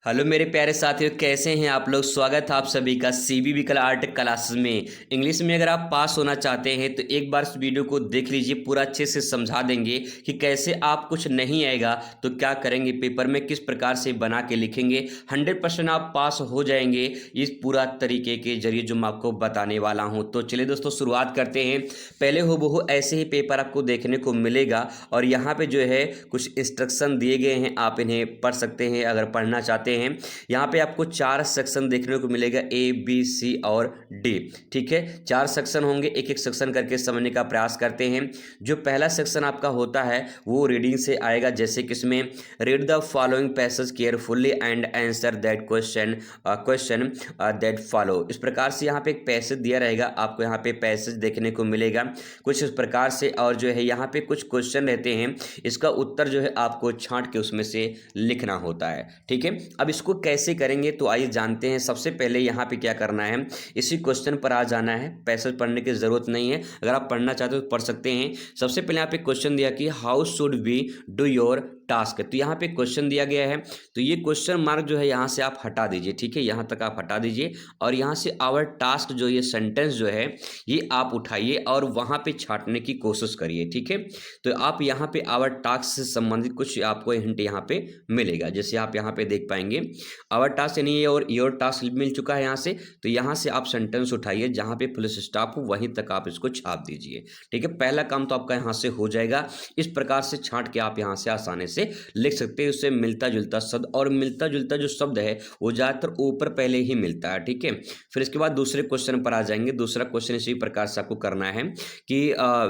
Hello मेरे प्यारे साथियों, कैसे हैं आप लोग। स्वागत है आप सभी का सीबीबी कला आर्ट क्लासेस में। इंग्लिश में अगर आप पास होना चाहते हैं तो एक बार इस वीडियो को देख लीजिए, पूरा अच्छे से समझा देंगे कि कैसे आप कुछ नहीं आएगा तो क्या करेंगे, पेपर में किस प्रकार से बना के लिखेंगे। 100% आप पास हो जाएंगे इस पूरा तरीके के जरिए जो मैं आपको बताने वाला हूँ। तो चलिए दोस्तों शुरुआत करते हैं। पहले हूबहू ऐसे ही पेपर आपको देखने को मिलेगा और यहाँ पे जो है कुछ इंस्ट्रक्शन दिए गए हैं, आप इन्हें पढ़ सकते हैं अगर पढ़ना चाहते हैं। यहाँ पे आपको 4 सेक्शन देखने को मिलेगा, ए बी सी और डी। ठीक है, 4 सेक्शन होंगे, एक एक सेक्शन करके समझने का प्रयास करते हैं। जो पहला सेक्शन आपका होता है वो रीडिंग से आएगा, जैसे कि इसमें read the following passage carefully and answer that question that follow. इस प्रकार से यहाँ पे एक पैसेज दिया रहेगा, आपको यहाँ पे पैसेज देखने को मिलेगा कुछ इस प्रकार से। और जो है यहाँ पे कुछ क्वेश्चन रहते हैं, इसका उत्तर जो है आपको छांट के उसमें से लिखना होता है। ठीक है, अब इसको कैसे करेंगे तो आइए जानते हैं। सबसे पहले यहाँ पे क्या करना है, इसी क्वेश्चन पर आ जाना है। पैसेज पढ़ने की जरूरत नहीं है, अगर आप पढ़ना चाहते हो तो पढ़ सकते हैं। सबसे पहले यहाँ पे क्वेश्चन दिया कि how should we do your task. तो यहाँ पे क्वेश्चन दिया गया है, तो ये क्वेश्चन मार्क जो है यहाँ से आप हटा दीजिए। ठीक है, यहाँ तक आप हटा दीजिए और यहाँ से आवर टास्क जो ये सेंटेंस जो है ये आप उठाइए और वहाँ पे छाटने की कोशिश करिए। ठीक है, तो आप यहाँ पे आवर टास्क से संबंधित कुछ आपको हिंट यहाँ पे मिलेगा, जैसे आप यहाँ पे देख पाएंगे आवर टास्क यानी ये और योर टास्क मिल चुका है यहाँ से। तो यहाँ से आप सेंटेंस उठाइए, जहाँ पे फुल स्टॉप हो वहीं तक आप इसको छाप दीजिए। ठीक है, पहला काम तो आपका यहाँ से हो जाएगा। इस प्रकार से छांट के आप यहाँ से आसानी से लिख सकते हैं। उससे मिलता जुलता शब्द, और मिलता जुलता जो शब्द है वो ज़्यादातर ऊपर पहले ही मिलता है। ठीक है, फिर इसके बाद दूसरे क्वेश्चन पर आ जाएंगे। दूसरा क्वेश्चन इसी प्रकार से आपको करना है कि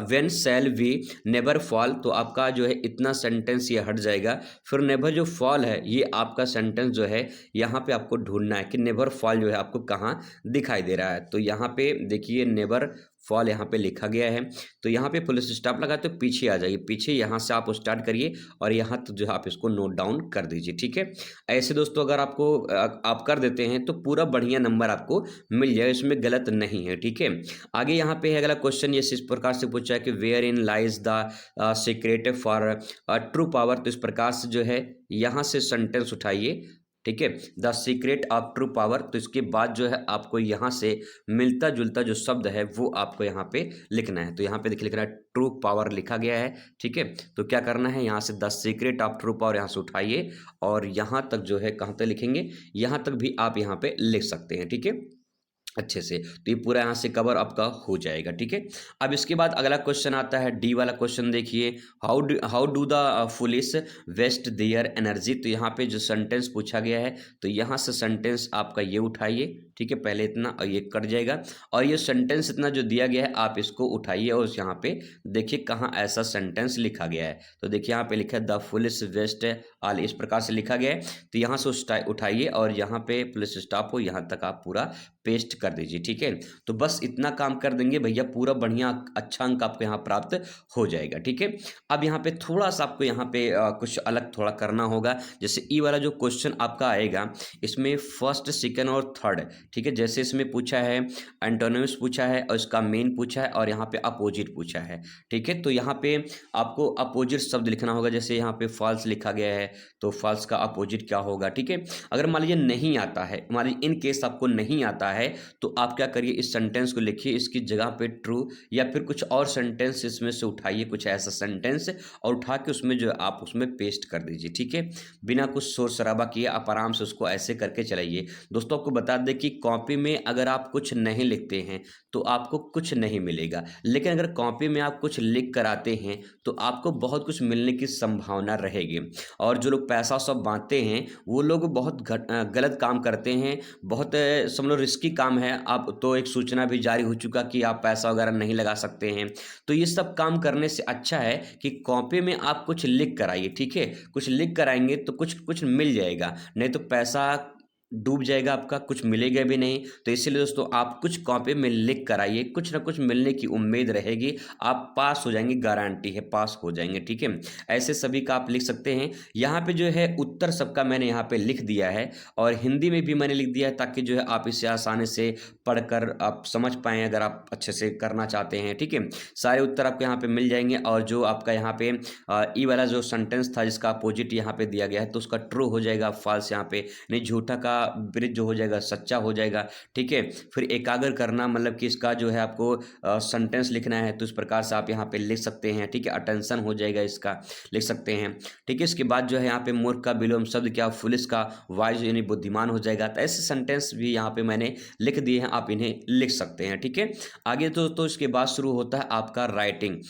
when shall we never fall. तो आपका जो है इतना सेंटेंस ये हट जाएगा। फिर नेवर जो फॉल है ये आपका सेंटेंस जो है यहाँ पे आपको ढूंढना है कि नेवर फॉल जो है आपको कहाँ दिखाई दे रहा है। तो यहाँ पे देखिए नेवर फॉल यहाँ पे लिखा गया है, तो यहाँ पे पुलिस स्टॉप लगा तो पीछे आ जाइए। पीछे यहाँ से आप स्टार्ट करिए और यहाँ तो जो है आप इसको नोट डाउन कर दीजिए। ठीक है, ऐसे दोस्तों अगर आपको आप कर देते हैं तो पूरा बढ़िया नंबर आपको मिल जाए, इसमें गलत नहीं है। ठीक है, आगे यहाँ पे है अगला क्वेश्चन, ये इस प्रकार से पूछा है कि wherein lies the secret for true power. तो इस प्रकार से जो है यहाँ से सेंटेंस उठाइए। ठीक है, the secret of true power. तो इसके बाद जो है आपको यहाँ से मिलता जुलता जो शब्द है वो आपको यहाँ पे लिखना है। तो यहाँ पे देखिए लिख रहा है ट्रू पावर लिखा गया है। ठीक है, तो क्या करना है, यहाँ से the secret of true power यहाँ से उठाइए और यहाँ तक जो है कहाँ तक लिखेंगे, यहाँ तक भी आप यहाँ पे लिख सकते हैं। ठीक है, अच्छे से। तो ये पूरा यहाँ से कवर आपका हो जाएगा। ठीक है, अब इसके बाद अगला क्वेश्चन आता है, डी वाला क्वेश्चन देखिए, how do the foolish waste their energy. तो यहाँ पे जो सेंटेंस पूछा गया है तो यहाँ से सेंटेंस आपका ये उठाइए। ठीक है, पहले इतना और ये कट जाएगा और ये सेंटेंस इतना जो दिया गया है आप इसको उठाइए और यहाँ पे देखिए कहाँ ऐसा सेंटेंस लिखा गया है। तो देखिए यहाँ पे लिखा है द फुलिश वेस्ट ऑल, इस प्रकार से लिखा गया है। तो यहाँ से उठाइए और यहाँ पे पुलिस स्टॉप हो, यहाँ तक आप पूरा पेस्ट कर दीजिए। ठीक है, तो बस इतना काम कर देंगे भैया, पूरा बढ़िया अच्छा अंक आपको यहाँ प्राप्त हो जाएगा। ठीक है, अब यहाँ पे थोड़ा सा आपको यहाँ पे कुछ अलग थोड़ा करना होगा। जैसे ई वाला जो क्वेश्चन आपका आएगा इसमें फर्स्ट सेकंड और थर्ड। ठीक है, जैसे इसमें पूछा है एंटोनिम्स पूछा है और इसका मेन पूछा है और यहाँ पे अपोजिट पूछा है। ठीक है, तो यहाँ पे आपको अपोजिट शब्द लिखना होगा। जैसे यहाँ पे फॉल्स लिखा गया है तो फॉल्स का अपोजिट क्या होगा। ठीक है, अगर मान लीजिए नहीं आता है, मान लीजिए इन केस आपको नहीं आता है तो आप क्या करिए, इस सेंटेंस को लिखिए, इसकी जगह पे ट्रू या फिर कुछ और सेंटेंस इसमें से उठाइए, कुछ ऐसा सेंटेंस और उठा के उसमें जो आप उसमें पेस्ट कर दीजिए। ठीक है, बिना कुछ शोर शराबा किए आप आराम से उसको ऐसे करके चलाइए। दोस्तों आपको बता दें कि कॉपी में अगर आप कुछ नहीं लिखते हैं तो आपको कुछ नहीं मिलेगा, लेकिन अगर कॉपी में आप कुछ लिख कर आते हैं तो आपको बहुत कुछ मिलने की संभावना रहेगी। और जो लोग पैसा सब बांटते हैं वो लोग बहुत गलत काम करते हैं, बहुत समझ लो रिस्की काम है। आप तो एक सूचना भी जारी हो चुका कि आप पैसा वगैरह नहीं लगा सकते हैं। तो ये सब काम करने से अच्छा है कि कॉपी में आप कुछ लिख कर आइए। ठीक है, कुछ लिख कर आएंगे तो कुछ कुछ मिल जाएगा, नहीं तो पैसा डूब जाएगा आपका, कुछ मिलेगा भी नहीं। तो इसीलिए दोस्तों आप कुछ कॉपी में लिख कर आइए, कुछ ना कुछ मिलने की उम्मीद रहेगी, आप पास हो जाएंगे, गारंटी है पास हो जाएंगे, ठीक है। ऐसे सभी का आप लिख सकते हैं। यहाँ पे जो है उत्तर सबका मैंने यहाँ पे लिख दिया है और हिंदी में भी मैंने लिख दिया है, ताकि जो है आप इसे आसानी से पढ़कर आप समझ पाएँ, अगर आप अच्छे से करना चाहते हैं, ठीक है। सारे उत्तर आपको यहाँ पे मिल जाएंगे और जो आपका यहाँ पे ई वाला जो सेंटेंस था जिसका अपोजिट यहाँ पे दिया गया है, तो उसका ट्रू हो जाएगा, फॉल्स यहाँ पे नहीं, झूठा का विपरीत जो हो जाएगा सच्चा हो जाएगा, ठीक है। फिर एकाग्र करना मतलब कि इसका जो है आपको सेंटेंस लिखना है, तो इस प्रकार से आप यहाँ पे लिख सकते हैं, ठीक है। अटेंशन हो जाएगा, इसका लिख सकते हैं, ठीक है। इसके बाद जो है यहाँ पे मूर्ख का विलोम शब्द क्या, फुलिश का वाइज यानी बुद्धिमान हो जाएगा। तो ऐसे सेंटेंस भी यहाँ पे मैंने लिख दिए हैं, आप इन्हें लिख सकते हैं, ठीक है। आगे तो इसके बाद शुरू होता है आपका राइटिंग।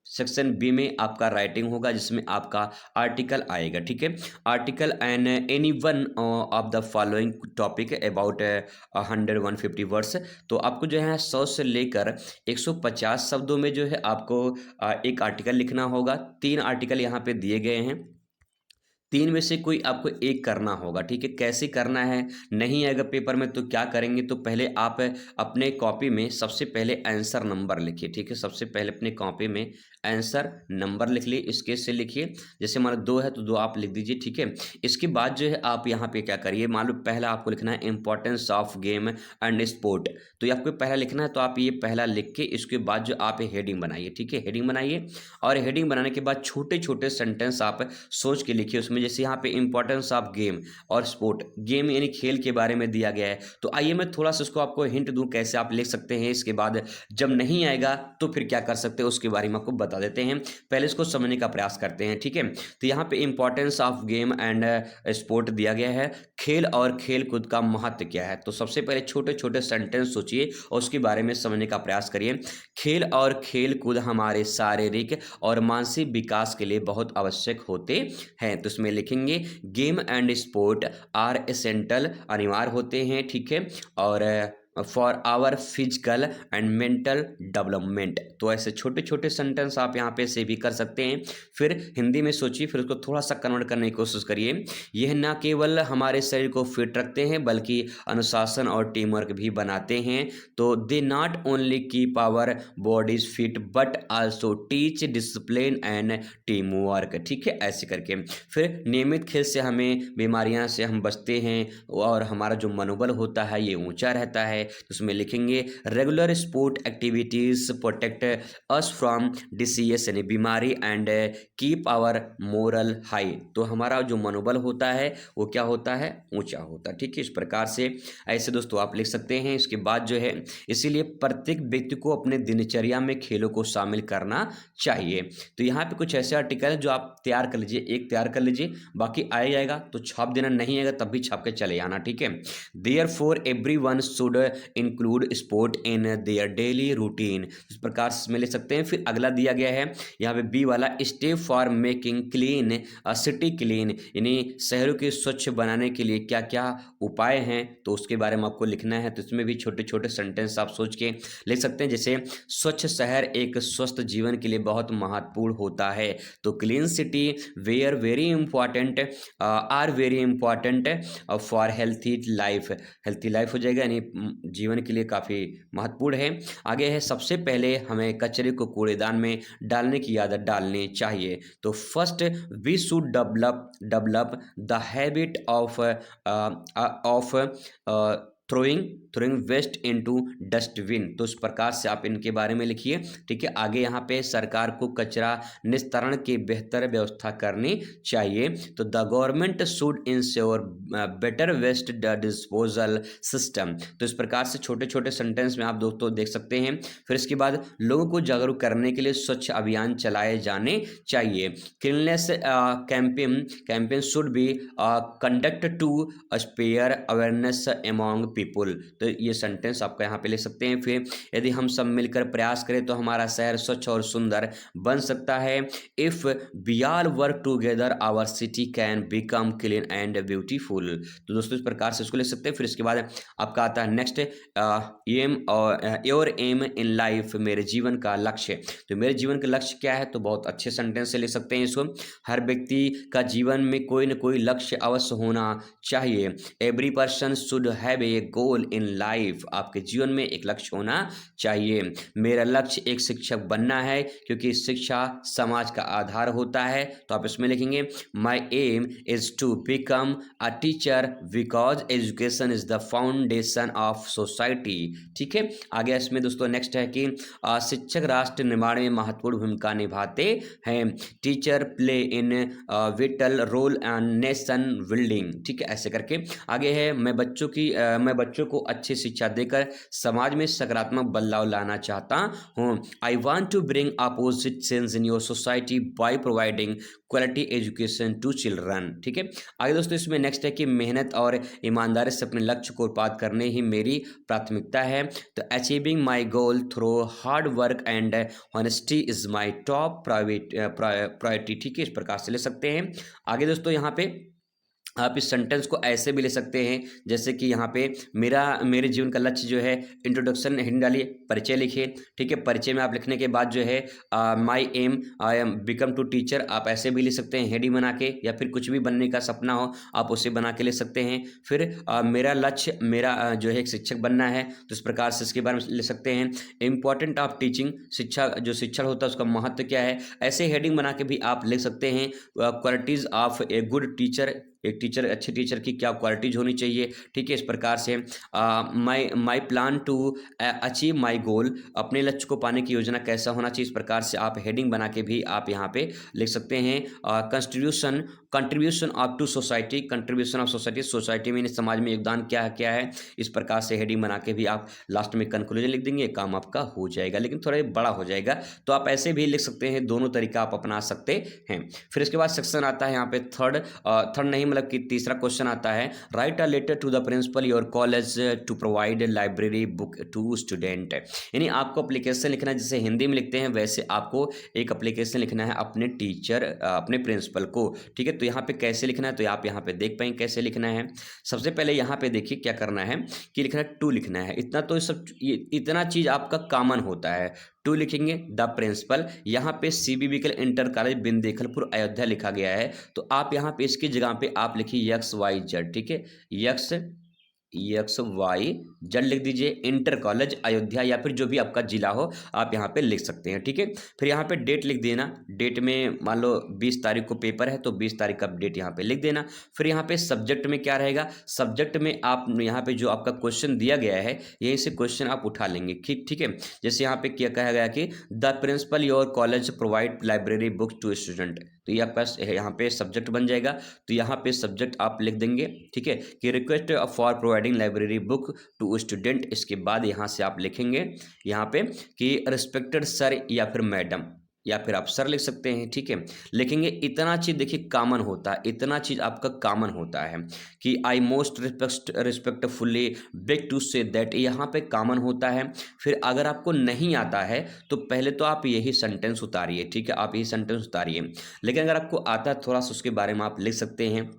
सेक्शन बी में आपका राइटिंग होगा, जिसमें आपका आर्टिकल आएगा, ठीक है। Article and any one of the following topic about 100-150 words. तो आपको जो है 100 से लेकर 150 शब्दों में जो है आपको एक आर्टिकल लिखना होगा। 3 आर्टिकल यहाँ पे दिए गए हैं, 3 में से कोई आपको एक करना होगा, ठीक है। कैसे करना है, नहीं आएगा पेपर में तो क्या करेंगे, तो पहले आप अपने कॉपी में सबसे पहले आंसर नंबर लिखिए, ठीक है। सबसे पहले अपने कॉपी में आंसर नंबर लिख लिए, इसके से लिखिए, जैसे मान लो 2 है तो 2 आप लिख दीजिए, ठीक है। इसके बाद जो है आप यहाँ पे क्या करिए, मान लो पहला आपको लिखना है importance of game and sport. तो ये आपको पहला लिखना है, तो आप ये पहला लिख के इसके बाद जो आप हेडिंग बनाइए, ठीक है। हेडिंग बनाइए और हेडिंग बनाने के बाद छोटे छोटे सेंटेंस आप सोच के लिखिए उसमें। जैसे यहाँ पे इंपॉर्टेंस ऑफ गेम और स्पोर्ट, गेम यानी खेल के बारे में दिया गया है, तो आइए मैं थोड़ा सा इसको आपको हिंट दूं कैसे आप लिख सकते हैं। इसके बाद जब नहीं आएगा तो फिर क्या कर सकते हैं उसके बारे में आपको बता देते हैं, पहले इसको समझने का प्रयास करते हैं, ठीक है। तो यहाँ पे importance of game and sport दिया गया है, खेल और खेल कूद का महत्व क्या है। तो सबसे पहले छोटे छोटे सेंटेंस सोचिए और उसके बारे में समझने का प्रयास करिए। खेल और खेल कूद हमारे शारीरिक और मानसिक विकास के लिए बहुत आवश्यक होते हैं। तो इसमें लिखेंगे game and sport are essential, अनिवार्य होते हैं, ठीक है, और for our physical and mental development. तो ऐसे छोटे छोटे सेंटेंस आप यहाँ पे से भी कर सकते हैं। फिर हिंदी में सोचिए, फिर उसको थोड़ा सा कन्वर्ट करने की कोशिश करिए। यह न केवल हमारे शरीर को फिट रखते हैं बल्कि अनुशासन और टीम वर्क भी बनाते हैं। तो they not only keep our bodies fit but also teach discipline and team work, ठीक है, ऐसे करके। फिर नियमित खेल से हमें बीमारियां से हम बचते हैं और हमारा जो मनोबल होता है ये ऊंचा रहता है। तो उसमें लिखेंगे regular sport activities protect us from disease यानी बीमारी and keep our moral high. तो हमारा जो मनोबल होता है वो क्या होता है, ऊंचा होता है, ठीक है। इस प्रकार से ऐसे दोस्तों आप लिख सकते हैं। इसके बाद जो है इसीलिए प्रत्येक व्यक्ति को अपने दिनचर्या में खेलों को शामिल करना चाहिए। तो यहाँ पे कुछ ऐसे आर्टिकल जो आप तैयार कर लीजिए, एक तैयार कर लीजिए, बाकी आ जाएगा तो छाप देना, नहीं आएगा तब भी छाप के चले आना, ठीक है। Therefore everyone should include sport in their daily routine, इस प्रकार से ले सकते हैं। फिर अगला दिया गया है यहाँ पे बी वाला, step for making clean city clean, यानी शहरों के स्वच्छ बनाने के लिए क्या क्या उपाय हैं, तो उसके बारे में आपको लिखना है। तो इसमें भी छोटे छोटे सेंटेंस आप सोच के लिख सकते हैं, जैसे स्वच्छ शहर एक स्वस्थ जीवन के लिए बहुत महत्वपूर्ण होता है। तो clean city where very important are very important for healthy life, healthy life हो जाएगा, यानी जीवन के लिए काफ़ी महत्वपूर्ण है। आगे है सबसे पहले हमें कचरे को कूड़ेदान में डालने की आदत डालनी चाहिए। तो first we should develop the habit of throwing waste into dustbin. तो इस प्रकार से आप इनके बारे में लिखिए, ठीक है। आगे यहाँ पे सरकार को कचरा निस्तारण की बेहतर व्यवस्था करनी चाहिए। तो the government should ensure better waste disposal system. तो इस प्रकार से छोटे छोटे सेंटेंस में आप दोस्तों देख सकते हैं। फिर इसके बाद लोगों को जागरूक करने के लिए स्वच्छ अभियान चलाए जाने चाहिए। Cleanness campaign should be conduct to spare awareness among people. तो ये सेंटेंस आपका यहाँ पे ले सकते हैं। फिर यदि हम सब मिलकर प्रयास करें तो हमारा शहर स्वच्छ और सुंदर बन सकता है। If we are work together our city can become clean and beautiful. तो दोस्तों इस प्रकार से इसको ले सकते हैं। फिर इसके बाद आपका आता है नेक्स्ट एम और योर एम इन लाइफ, मेरे जीवन का लक्ष्य। तो मेरे जीवन का लक्ष्य क्या है, तो बहुत अच्छे सेंटेंस से ले सकते हैं इसको। हर व्यक्ति का जीवन में कोई न कोई लक्ष्य अवश्य होना चाहिए। Every person should have a goal in life, आपके जीवन में एक लक्ष्य होना चाहिए। मेरा लक्ष्य एक शिक्षक बनना है क्योंकि शिक्षा समाज का आधार होता है। तो आप इसमें लिखेंगे my aim is to become a teacher because education is the foundation of society. ठीक है, आगे इसमें दोस्तों नेक्स्ट है कि शिक्षक राष्ट्र निर्माण में महत्वपूर्ण भूमिका निभाते हैं। Teacher play in vital role and nation building. ठीक है, ऐसे करके आगे है मैं बच्चों को अच्छी शिक्षा देकर समाज में सकारात्मक बदलाव लाना चाहता हूँ। I want to bring opposite change in your society by providing quality education to children. ठीक है, आगे दोस्तों इसमें नेक्स्ट है कि मेहनत और ईमानदारी से अपने लक्ष्य को प्राप्त करने ही मेरी प्राथमिकता है। तो achieving my goal through hard work and honesty is my top priority. ठीक है, इस प्रकार से ले सकते हैं। आगे दोस्तों यहाँ पे आप इस सेंटेंस को ऐसे भी ले सकते हैं जैसे कि यहाँ पे मेरे जीवन का लक्ष्य जो है, इंट्रोडक्शन हेडिंग डालिए, परिचय लिखिए। ठीक है, परिचय में आप लिखने के बाद जो है my aim I am become to teacher, आप ऐसे भी ले सकते हैं हेडिंग बना के, या फिर कुछ भी बनने का सपना हो आप उसे बना के ले सकते हैं। फिर मेरा लक्ष्य जो है एक शिक्षक बनना है, तो इस प्रकार से इसके बारे में ले सकते हैं। इम्पॉर्टेंट ऑफ टीचिंग, शिक्षण होता है उसका महत्व क्या है, ऐसे हेडिंग बना के भी आप लिख सकते हैं। Qualities of a good teacher, एक अच्छे टीचर की क्या क्वालिटीज होनी चाहिए। ठीक है, इस प्रकार से my plan to achieve my goal, अपने लक्ष्य को पाने की योजना कैसा होना चाहिए, इस प्रकार से आप हेडिंग बना के भी आप यहाँ पे लिख सकते हैं। Contribution of to society, contribution of society, society में समाज में योगदान क्या है, इस प्रकार से हेडिंग बना के भी आप लास्ट में कंक्लूजन लिख देंगे, काम आपका हो जाएगा, लेकिन थोड़ा बड़ा हो जाएगा। तो आप ऐसे भी लिख सकते हैं, दोनों तरीका आप अपना सकते हैं। फिर इसके बाद सेक्शन आता है यहाँ पे थर्ड नहीं मतलब कि तीसरा क्वेश्चन आता है, write a letter to the principal your college to provide library book to student. यानी आपको एप्लीकेशन लिखना है, जैसे हिंदी में लिखते हैं वैसे आपको एक एप्लीकेशन लिखना है अपने टीचर अपने प्रिंसिपल को। ठीक है, तो यहाँ पे कैसे लिखना है, तो आप यहाँ पे देख पाएंगे कैसे लिखना है। सबसे पहले यहाँ पे देखिए क्या करना है कि लिखना है टू लिखना है। इतना चीज आपका कॉमन होता है। टू लिखेंगे द प्रिंसिपल, यहाँ पे CBBCL इंटर कॉलेज बिंदेखलपुर अयोध्या लिखा गया है, तो आप यहाँ पे इसकी जगह पे आप लिखिए XYZ। ठीक है, XYZ लिख दीजिए, इंटर कॉलेज अयोध्या, या फिर जो भी आपका जिला हो आप यहाँ पे लिख सकते हैं। ठीक है, फिर यहाँ पे डेट लिख देना, डेट में मान लो 20 तारीख को पेपर है तो 20 तारीख का डेट यहाँ पे लिख देना। फिर यहाँ पे सब्जेक्ट में क्या रहेगा, सब्जेक्ट में आप यहाँ पे जो आपका क्वेश्चन दिया गया है यहीं से क्वेश्चन आप उठा लेंगे। ठीक है, जैसे यहाँ पे क्या कहा गया कि the principal your college provide library books to student, तो ये आपका यहाँ पे सब्जेक्ट बन जाएगा। तो यहाँ पे सब्जेक्ट आप लिख देंगे। ठीक है, कि request for providing library book to student, इसके बाद यहाँ से आप लिखेंगे यहाँ पे कि रिस्पेक्टेड सर या फिर मैडम, या फिर आप सर लिख सकते हैं। ठीक है, लिखेंगे। इतना चीज देखिए कॉमन होता है, इतना चीज आपका कॉमन होता है कि I most respectfully beg to say that, यहाँ पे कॉमन होता है। फिर अगर आपको नहीं आता है तो पहले तो आप यही सेंटेंस उतारिए। ठीक है, आप यही सेंटेंस उतारिए, लेकिन अगर आपको आता है थोड़ा सा उसके बारे में आप लिख सकते हैं।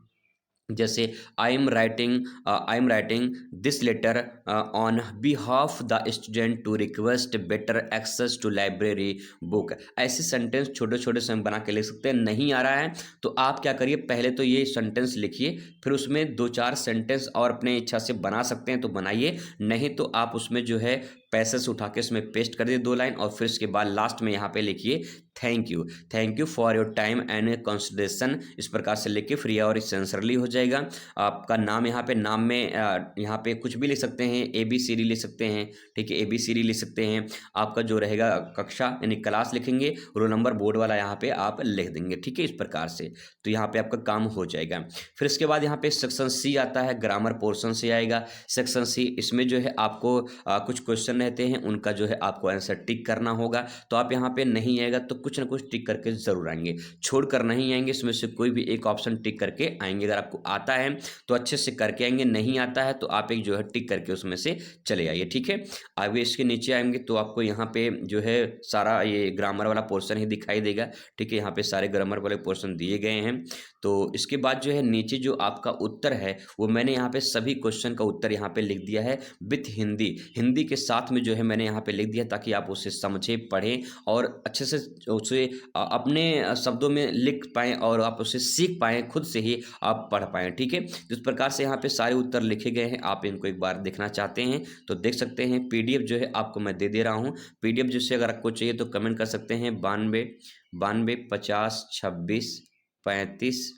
जैसे I am writing this letter on behalf the student to request better access to library book. ऐसे सेंटेंस छोटे छोटे से हम बना के लिख सकते हैं। नहीं आ रहा है तो आप क्या करिए, पहले तो ये सेंटेंस लिखिए, फिर उसमें 2-4 सेंटेंस और अपने इच्छा से बना सकते हैं तो बनाइए, नहीं तो आप उसमें जो है पैसे से उठा के उसमें पेस्ट कर दिए 2 लाइन, और फिर इसके बाद लास्ट में यहाँ पे लिखिए thank you for your time and consideration. इस प्रकार से लिखिए, फ्री और सिंसियरली हो जाएगा। आपका नाम यहाँ पे, नाम में यहाँ पे कुछ भी लिख सकते हैं, ABCD लिख सकते हैं। ठीक है, ABCD लिख सकते हैं। आपका जो रहेगा कक्षा यानी क्लास लिखेंगे, रोल नंबर बोर्ड वाला यहाँ पे आप लिख देंगे। ठीक है, इस प्रकार से तो यहाँ पे आपका काम हो जाएगा। फिर इसके बाद यहाँ पे सेक्शन C आता है, ग्रामर पोर्शन से आएगा सेक्शन C। इसमें जो है आपको कुछ क्वेश्चन क्वेश्चन रहते हैं उनका जो है आपको आंसर टिक करना होगा। तो आप यहाँ पे नहीं आएगा तो कुछ ना कुछ टिक करके ज़रूर आएंगे, छोड़कर नहीं आएंगे, इसमें से कोई भी एक ऑप्शन टिक करके आएंगे। अगर आपको आता है तो अच्छे से करके आएंगे, नहीं आता है तो आप एक जो है टिक करके उसमें से चले आइए, ठीक है। आगे इसके नीचे आएंगे तो आपको यहाँ पे जो है सारा ये ग्रामर वाला पोर्शन ही दिखाई देगा, ठीक है। यहाँ पे सारे ग्रामर वाले पोर्शन दिए गए हैं। तो इसके बाद जो है नीचे जो आपका उत्तर है वो मैंने यहाँ पे सभी क्वेश्चन का उत्तर यहाँ पे लिख दिया है विथ हिंदी, हिंदी के साथ में जो है मैंने यहाँ पे लिख दिया ताकि आप उसे समझें, पढ़ें और अच्छे से उसे अपने शब्दों में लिख पाएँ और आप उसे सीख पाएँ, खुद से ही आप पढ़ पाएँ, ठीक है। तो इस प्रकार से यहाँ पे सारे उत्तर लिखे गए हैं। आप इनको एक बार देखना चाहते हैं तो देख सकते हैं। पीडीएफ जो है आपको मैं दे दे रहा हूँ। पीडीएफ जिससे अगर आपको चाहिए तो कमेंट कर सकते हैं 92 50 26 35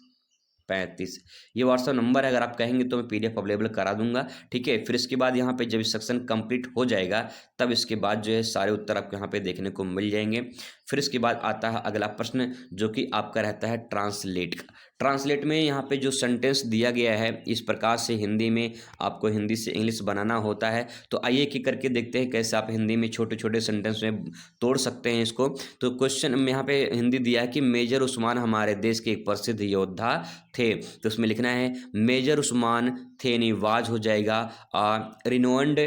35। ये व्हाट्सअप नंबर है, अगर आप कहेंगे तो मैं पीडीएफ अवेलेबल करा दूंगा, ठीक है। फिर इसके बाद यहाँ पे जब सेक्शन कंप्लीट हो जाएगा तब इसके बाद जो है सारे उत्तर आपको यहाँ पे देखने को मिल जाएंगे। फिर इसके बाद आता है अगला प्रश्न जो कि आपका रहता है ट्रांसलेट का। ट्रांसलेट में यहाँ पे जो सेंटेंस दिया गया है इस प्रकार से हिंदी में आपको हिंदी से इंग्लिश बनाना होता है। तो आइए कि करके देखते हैं कैसे आप हिंदी में छोटे छोटे सेंटेंस में तोड़ सकते हैं इसको। तो क्वेश्चन में यहाँ पे हिंदी दिया है कि मेजर उस्मान हमारे देश के एक प्रसिद्ध योद्धा थे। तो उसमें लिखना है मेजर उस्मान थे निवाज हो जाएगा रिनोन्ड,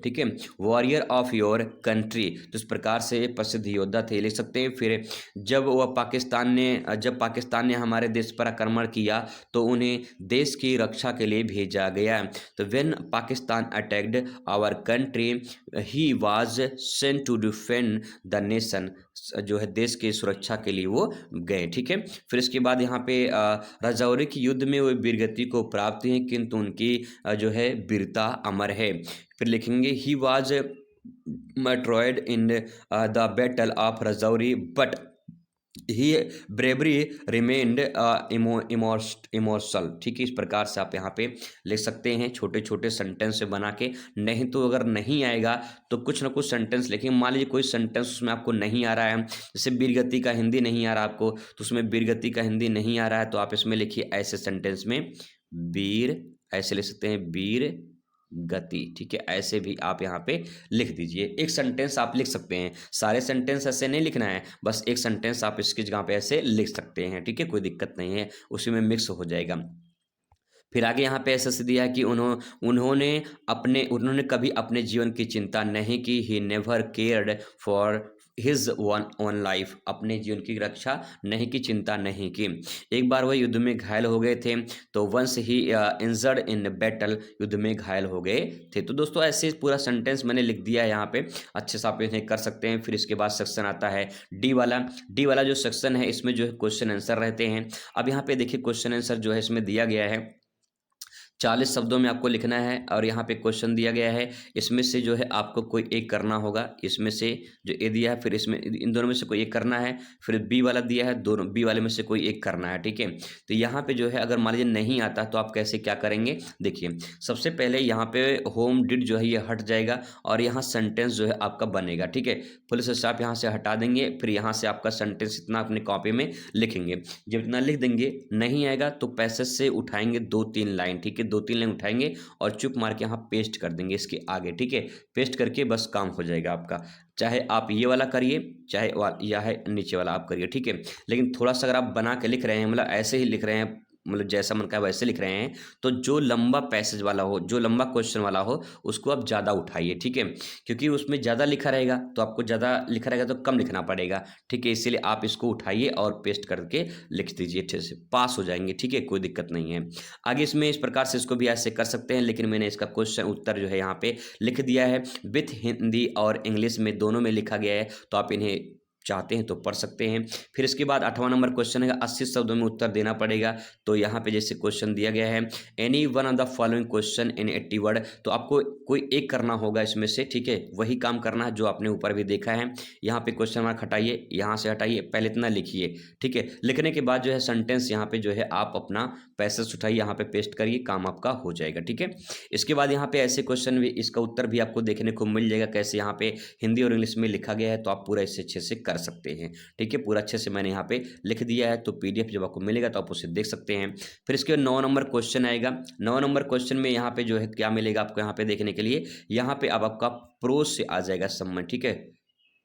ठीक है, वॉरियर ऑफ योर कंट्री। तो इस प्रकार से प्रसिद्ध योद्धा थे लिख सकते हैं। फिर जब पाकिस्तान ने हमारे देश पर आक्रमण किया तो उन्हें देश की रक्षा के लिए भेजा गया। तो when Pakistan attacked our country he was sent to defend the nation, जो है देश की सुरक्षा के लिए वो गए, ठीक है। फिर इसके बाद यहाँ पे राजौरी के युद्ध में वो वीरगति को प्राप्त हैं किंतु उनकी जो है वीरता अमर है। फिर लिखेंगे he was murdered in the battle of Rajouri but he bravery remained immortal, ठीक है। इस प्रकार से आप यहाँ पे लिख सकते हैं छोटे छोटे सेंटेंस से बना के। नहीं तो अगर नहीं आएगा तो कुछ ना कुछ सेंटेंस लिखेंगे। मान लीजिए कोई सेंटेंस उसमें आपको नहीं आ रहा है, जैसे वीरगति का हिंदी नहीं आ रहा आपको, तो उसमें वीरगति का हिंदी नहीं आ रहा है तो आप इसमें लिखिए ऐसे सेंटेंस में वीर, ऐसे लिख सकते हैं वीर गति, ठीक है। ऐसे भी आप यहाँ पे लिख दीजिए। एक सेंटेंस आप लिख सकते हैं, सारे सेंटेंस ऐसे नहीं लिखना है, बस एक सेंटेंस आप इसकी जगह पे ऐसे लिख सकते हैं, ठीक है, कोई दिक्कत नहीं है, उसी में मिक्स हो जाएगा। फिर आगे यहाँ पे ऐसा दिया है कि उन्होंने कभी अपने जीवन की चिंता नहीं की। He never cared for his one life, अपने जीवन की रक्षा नहीं की, चिंता नहीं की। एक बार वह युद्ध में घायल हो गए थे तो once he injured in battle, युद्ध में घायल हो गए थे। तो दोस्तों ऐसे पूरा सेंटेंस मैंने लिख दिया है यहाँ पे, अच्छे से आप इन्हें कर सकते हैं। फिर इसके बाद सेक्शन आता है डी वाला जो सेक्शन है इसमें जो है क्वेश्चन आंसर रहते हैं। अब यहाँ पे देखिए क्वेश्चन आंसर जो है इसमें दिया गया है 40 शब्दों में आपको लिखना है और यहाँ पे क्वेश्चन दिया गया है, इसमें से जो है आपको कोई एक करना होगा। इसमें से जो ए दिया है फिर इसमें इन दोनों में से कोई एक करना है, फिर बी वाला दिया है, दोनों बी वाले में से कोई एक करना है, ठीक है। तो यहाँ पे जो है अगर मान लीजिए नहीं आता तो आप कैसे क्या करेंगे, देखिए सबसे पहले यहाँ पे होम डिड जो है ये हट जाएगा और यहाँ सेंटेंस जो है आपका बनेगा, ठीक है। फुल स्टॉप यहाँ से हटा देंगे, फिर यहाँ से आपका सेंटेंस इतना अपने कॉपी में लिखेंगे। जब इतना लिख देंगे नहीं आएगा तो पैसेज से उठाएंगे 2-3 लाइन, ठीक है, 2-3 लाइन उठाएंगे और चुप मार के यहाँ पेस्ट कर देंगे इसके आगे, ठीक है। पेस्ट करके बस काम हो जाएगा आपका। चाहे आप ये वाला करिए चाहे या है नीचे वाला आप करिए, ठीक है। लेकिन थोड़ा सा अगर आप बना के लिख रहे हैं, मतलब ऐसे ही लिख रहे हैं, मतलब जैसा मन का वैसे लिख रहे हैं, तो जो लंबा पैसेज वाला हो, जो लंबा क्वेश्चन वाला हो उसको आप ज़्यादा उठाइए, ठीक है। क्योंकि उसमें ज़्यादा लिखा रहेगा तो आपको ज़्यादा लिखा रहेगा तो कम लिखना पड़ेगा, ठीक है। इसीलिए आप इसको उठाइए और पेस्ट करके लिख दीजिए, अच्छे से पास हो जाएंगे, ठीक है, कोई दिक्कत नहीं है। आगे इसमें इस प्रकार से इसको भी ऐसे कर सकते हैं, लेकिन मैंने इसका क्वेश्चन उत्तर जो है यहाँ पे लिख दिया है विथ हिंदी और इंग्लिश में दोनों में लिखा गया है, तो आप इन्हें चाहते हैं तो पढ़ सकते हैं। फिर इसके बाद 8वां नंबर क्वेश्चन है, 80 शब्दों में उत्तर देना पड़ेगा। तो यहाँ पे जैसे क्वेश्चन दिया गया है any one of the following question in 80 word, तो आपको कोई एक करना होगा इसमें से, ठीक है, वही काम करना है जो आपने ऊपर भी देखा है। यहाँ पे क्वेश्चन मार्क हटाइए, यहाँ से हटाइए, पहले इतना लिखिए, ठीक है। लिखने के बाद जो है सेंटेंस यहाँ पे जो है आप अपना पैसेज उठाइए, यहाँ पे पेस्ट करिए, काम आपका हो जाएगा। ठीक है, इसके बाद यहाँ पे ऐसे क्वेश्चन भी, इसका उत्तर भी आपको देखने को मिल जाएगा कैसे यहाँ पे हिंदी और इंग्लिश में लिखा गया है, तो आप पूरा इससे अच्छे से कर सकते हैं। ठीक है, पूरा अच्छे से मैंने यहाँ पे लिख दिया है, तो पीडीएफ जब आपको मिलेगा तो आप उसे देख सकते हैं। फिर इसके 9 नंबर क्वेश्चन आएगा। 9 नंबर क्वेश्चन में यहाँ पे जो है क्या मिलेगा आपको यहाँ पे देखने के लिए, यहाँ पे अब आपका प्रोज से आ जाएगा सम्मान। ठीक है,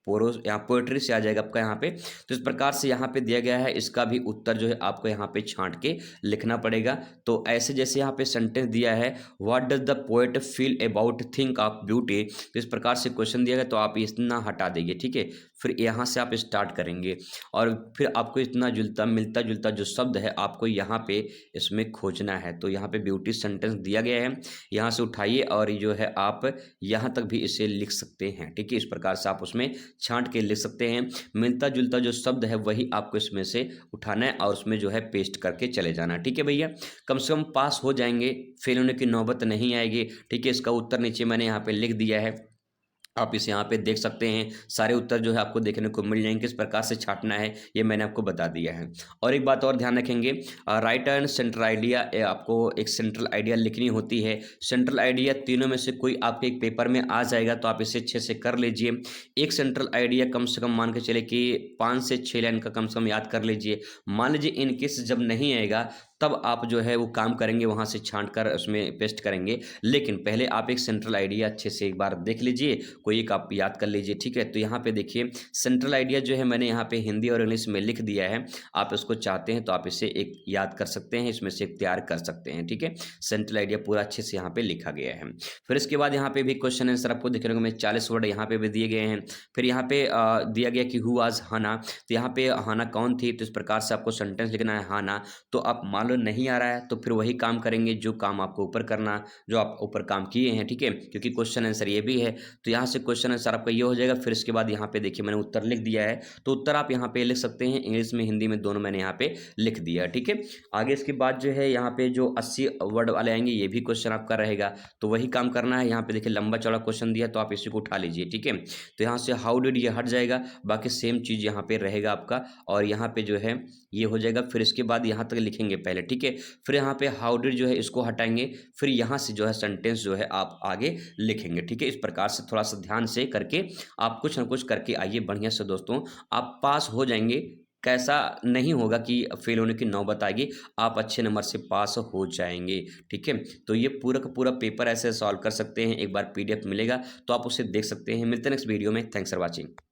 पोरोस यहाँ पोएट्री से आ जाएगा आपका यहाँ पे। तो इस प्रकार से यहाँ पे दिया गया है, इसका भी उत्तर जो है आपको यहाँ पे छांट के लिखना पड़ेगा। तो ऐसे जैसे यहाँ पे सेंटेंस दिया है, what does the poet feel about think of beauty, तो इस प्रकार से क्वेश्चन दिया गया, तो आप इतना हटा देंगे। ठीक है, फिर यहाँ से आप स्टार्ट करेंगे और फिर आपको इतना जुलता मिलता जुलता जो शब्द है आपको यहाँ पे इसमें खोजना है। तो यहाँ पे ब्यूटी सेंटेंस दिया गया है, यहाँ से उठाइए और जो है आप यहाँ तक भी इसे लिख सकते हैं। ठीक है, इस प्रकार से आप उसमें छांट के लिख सकते हैं। मिलता जुलता जो शब्द है वही आपको इसमें से उठाना है और उसमें जो है पेस्ट करके चले जाना। ठीक है भैया, कम से कम पास हो जाएंगे, फेल होने की नौबत नहीं आएगी। ठीक है, इसका उत्तर नीचे मैंने यहाँ पे लिख दिया है, आप इसे यहाँ पे देख सकते हैं। सारे उत्तर जो है आपको देखने को मिल जाएंगे, किस प्रकार से छांटना है ये मैंने आपको बता दिया है। और एक बात और ध्यान रखेंगे, राइट एंड सेंट्रल आइडिया, आपको एक सेंट्रल आइडिया लिखनी होती है। सेंट्रल आइडिया तीनों में से कोई आपके एक पेपर में आ जाएगा, तो आप इसे अच्छे से कर लीजिए। एक सेंट्रल आइडिया कम से कम मान के चले कि 5 से 6 लाइन का कम से कम याद कर लीजिए। मान लीजिए इनकेस जब नहीं आएगा तब आप जो है वो काम करेंगे, वहाँ से छांट कर उसमें पेस्ट करेंगे। लेकिन पहले आप एक सेंट्रल आइडिया अच्छे से एक बार देख लीजिए, कोई एक आप याद कर लीजिए। ठीक है, तो यहाँ पे देखिए सेंट्रल आइडिया जो है मैंने यहाँ पे हिंदी और इंग्लिश में लिख दिया है। आप इसको चाहते हैं तो आप इसे एक याद कर सकते हैं, इसमें से एक तैयार कर सकते हैं। ठीक है, सेंट्रल आइडिया पूरा अच्छे से यहाँ पे लिखा गया है। फिर इसके बाद यहाँ पे भी क्वेश्चन आंसर आपको देखने को मिले, 40 वर्ड यहाँ पे भी दिए गए हैं। फिर यहाँ पे दिया गया कि हु वाज हाना, तो यहाँ पे हाना कौन थी, तो इस प्रकार से आपको सेंटेंस लिखना है हाना। तो आप मान लो नहीं आ रहा है तो फिर वही काम करेंगे जो काम आपको ऊपर करना, जो आप ऊपर काम किए हैं। ठीक है, क्योंकि क्वेश्चन आंसर ये भी है, तो यहाँ से क्वेश्चन आंसर आपका ये हो जाएगा। फिर इसके बाद यहाँ पे देखिए मैंने उत्तर लिख दिया है, तो उत्तर आप यहाँ पे लिख सकते हैं, इंग्लिश में हिंदी में दोनों मैंने यहाँ पे लिख दिया। ठीक है, आगे इसके बाद जो है यहाँ पे जो 80 वर्ड वाले आएंगे ये भी क्वेश्चन आपका रहेगा, तो वही काम करना है। यहाँ पे देखिए लंबा चौड़ा क्वेश्चन दिया, तो आप इसी को उठा लीजिए। ठीक है, तो यहाँ से हाउ डिड ये हट जाएगा, बाकी सेम चीज़ यहाँ पे रहेगा आपका, और यहाँ पे जो है ये हो जाएगा। फिर इसके बाद यहाँ तक लिखेंगे पहले। ठीक है, फिर यहाँ पे हाउ डिड जो है इसको हटाएंगे, फिर यहाँ से जो है सेंटेंस जो है आप आगे लिखेंगे। ठीक है, इस प्रकार से थोड़ा सा ध्यान से करके आप कुछ ना कुछ करके आइए बढ़िया से दोस्तों, आप पास हो जाएंगे। कैसा नहीं होगा कि फेल होने की नौबत आएगी, आप अच्छे नंबर से पास हो जाएंगे। ठीक है, तो ये पूरा का पूरा पेपर ऐसे सॉल्व कर सकते हैं। एक बार पीडीएफ मिलेगा तो आप उसे देख सकते हैं। मिलते हैं नेक्स्ट वीडियो में। Thanks for watching.